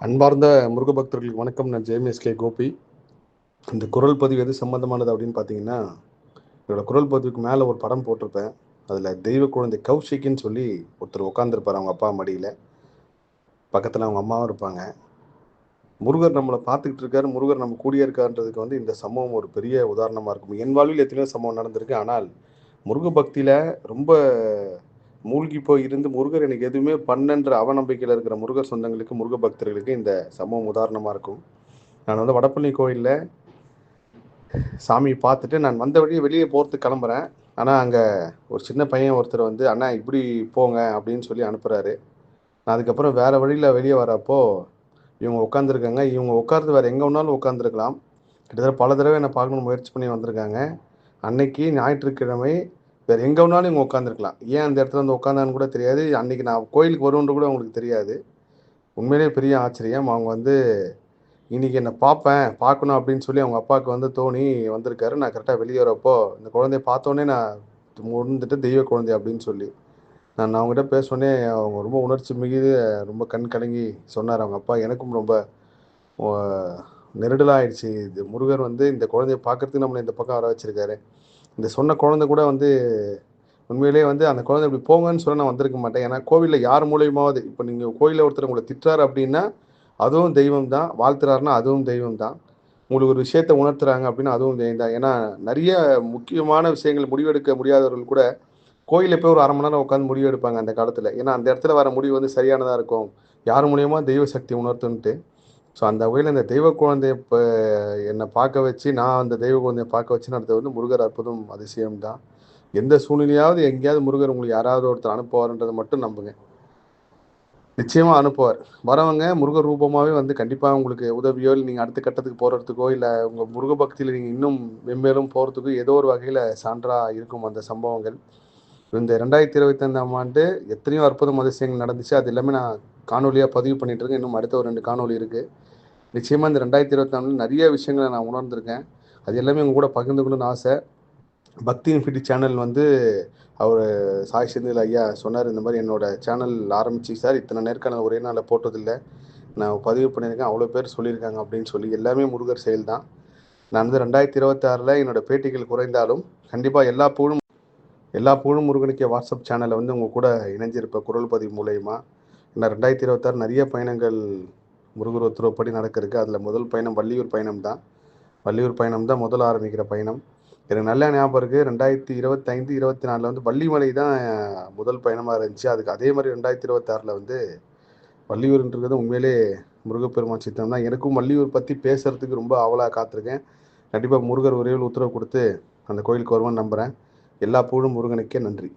அன்பார்ந்த முருக பக்தர்களுக்கு வணக்கம். நான் ஜேஎம்எஸ்கே கோபி. இந்த குரல் பதிவு எது சம்மந்தமானது அப்படின்னு பார்த்தீங்கன்னா, என்னோட குரல் பதிவுக்கு மேலே ஒரு படம் போட்டிருப்பேன். அதில் தெய்வ குழந்தை கௌஷிக்குன்னு சொல்லி ஒருத்தர் உட்காந்துருப்பார் அவங்க அப்பா மடியில். பக்கத்தில் அவங்க அம்மாவும் இருப்பாங்க. முருகர் நம்மளை பார்த்துக்கிட்டு இருக்காரு, முருகர் நம்ம கூடியே இருக்கான்றதுக்கு வந்து இந்த சம்பவம் ஒரு பெரிய உதாரணமாக இருக்கும். என் வாழ்வில் எத்தனையோ சம்பவம் நடந்திருக்கு. ஆனால் முருக பக்தியில் ரொம்ப மூழ்கி போய் இருந்து முருகர் எனக்கு எதுவுமே பண்ணன்ற அவநம்பிக்கையில் இருக்கிற முருகர் சொந்தங்களுக்கு, முருக பக்தர்களுக்கு இந்த சம்பவம் உதாரணமாக இருக்கும். நான் வந்து வடபழனி கோயிலில் சாமியை பார்த்துட்டு நான் வந்த வழியே வெளியே போகிறதுக்கு கிளம்புறேன். ஆனால் அங்கே ஒரு சின்ன பையன் ஒருத்தர் வந்து அண்ணா இப்படி போங்க அப்படின்னு சொல்லி அனுப்புகிறாரு. நான் அதுக்கப்புறம் வேறு வழியில் வெளியே வரப்போ இவங்க உட்காந்துருக்காங்க. இவங்க உட்கார்றது வேறு எங்கே வேணாலும் உட்காந்துருக்கலாம். கிட்டத்தட்ட பல தடவை என்னை பார்க்கணும்னு முயற்சி பண்ணி வந்திருக்காங்க. அன்னைக்கு ஞாயிற்றுக்கிழமை வேறு எங்கே வேணாலும் இவங்க உட்காந்துருக்கலாம். ஏன் அந்த இடத்துல வந்து உட்காந்தான்னு கூட தெரியாது. அன்றைக்கி நான் கோயிலுக்கு வருவேன்னு கூட அவங்களுக்கு தெரியாது. உண்மையிலேயே பெரிய ஆச்சரியம். அவங்க வந்து இன்றைக்கி என்னை பார்க்கணும் அப்படின்னு சொல்லி அவங்க அப்பாவுக்கு வந்து தோணி வந்திருக்காரு. நான் கரெக்டாக வெளியே வரப்போ இந்த குழந்தைய பார்த்தோன்னே நான் உணர்ந்துட்டு தெய்வ குழந்தை அப்படின்னு சொல்லி நான் அவங்ககிட்ட பேசோடனே அவங்க ரொம்ப உணர்ச்சி மிகுதி ரொம்ப கண் கலங்கி சொன்னார் அவங்க அப்பா. எனக்கும் ரொம்ப நெருடலாகிடுச்சு. இது முருகர் வந்து இந்த குழந்தைய பார்க்கறதுக்கு நம்மளை இந்த பக்கம் வர வச்சுருக்காரு. இந்த சொன்ன குழந்தை கூட வந்து உண்மையிலேயே வந்து அந்த குழந்தை இப்படி போங்கன்னு சொல்ல நான் வந்திருக்க மாட்டேன். ஏன்னா கோவிலில் யார் மூலியமாவது இப்போ நீங்கள் கோயிலில் ஒருத்தர் உங்களை திட்டுறாரு அப்படின்னா அதுவும் தெய்வம் தான். வாழ்த்துறாருன்னா அதுவும் தெய்வம் தான். உங்களுக்கு ஒரு விஷயத்தை உணர்த்துறாங்க அப்படின்னா அதுவும் தெய்வம் தான். ஏன்னா நிறைய முக்கியமான விஷயங்கள் முடிவெடுக்க முடியாதவர்கள் கூட கோயிலில் போய் ஒரு 1/2 மணி நேரம் உட்காந்து முடிவு எடுப்பாங்க அந்த காலத்தில். ஏன்னா அந்த இடத்துல வர முடிவு வந்து சரியானதாக இருக்கும். யார் மூலியமா தெய்வ சக்தி உணர்த்துன்ட்டு. ஸோ அந்த வகையில் இந்த தெய்வ குழந்தைய இப்போ என்னை பார்க்க வச்சு நான் அந்த தெய்வ குழந்தைய பார்க்க வச்சு நடந்தது வந்து முருகர் அற்புதம் அதிசயம் தான். எந்த சூழ்நிலையாவது எங்கேயாவது முருகர் உங்களுக்கு யாராவது ஒருத்தர் அனுப்புவார்ன்றதை மட்டும் நம்புங்க. நிச்சயமா அனுப்புவார். வரவங்க முருகர் ரூபமாவே வந்து கண்டிப்பா உங்களுக்கு உதவியோ, இல்ல நீங்க அடுத்த கட்டத்துக்கு போறதுக்கோ, இல்ல உங்க முருக பக்தியில நீங்க இன்னும் மென்மேலும் போறதுக்கு ஏதோ ஒரு வகையில சான்றா இருக்கும் அந்த சம்பவங்கள். இந்த 2025ஆம் ஆண்டு எத்தனையோ அற்புதம் அதிசயங்கள் நடந்துச்சு. அது எல்லாமே நான் காணொலியா பதிவு பண்ணிட்டு இருக்கேன். இன்னும் அடுத்த ஒரு 2 காணொலி இருக்கு. நிச்சயமா இந்த 2024ல நிறைய விஷயங்கள நான் உணர்ந்திருக்கேன். அது எல்லாமே உங்க கூட பகிர்ந்துக்கணும்னு ஆசை. பக்தி இன்ஃபினிட்டி சேனல் வந்து அவரு சாய் செந்தில் ஐயா சொன்னார். இந்த மாதிரி என்னோட சேனல் ஆரம்பிச்சு சார் இத்தனை நேர்காணல் ஒரே நாளில் போட்டதில்லை. நான் பதிவு பண்ணியிருக்கேன். அவ்வளோ பேர் சொல்லியிருக்காங்க அப்படின்னு சொல்லி எல்லாமே முருகர் செயல் தான். நான் வந்து 2026ல் என்னோட பேட்டிகள் குறைந்தாலும் கண்டிப்பாக எல்லா புகழும் முருகனுக்கே வாட்ஸ்அப் சேனலை வந்து உங்கள் கூட இணைஞ்சிருப்பேன் குரல் பதிவு மூலயமா. ஏன்னா 2026 நிறைய பயணங்கள் முருகர் உத்தரவுப்படி நடக்கிறதுக்கு. அதில் முதல் பயணம் வள்ளியூர் பயணம் தான். வள்ளியூர் பயணம் தான் முதல் ஆரம்பிக்கிற பயணம். எனக்கு நல்ல ஞாபகம் இருக்குது. 2025, 24 வந்து வள்ளிமலை தான் முதல் பயணமாக இருந்துச்சு. அதுக்கு அதே மாதிரி 2026 வந்து வள்ளியூர்ன்றது உண்மையிலே முருகப்பெருமான் சித்தம் தான். எனக்கும் வள்ளியூர் பற்றி பேசுகிறதுக்கு ரொம்ப ஆவலாக காத்திருக்கேன். கண்டிப்பாக முருகர் விரைவில் உத்தரவு கொடுத்து அந்த கோயிலுக்கு வருவேன்னு நம்புகிறேன். எல்லா புகழும் முருகனுக்கே. நன்றி.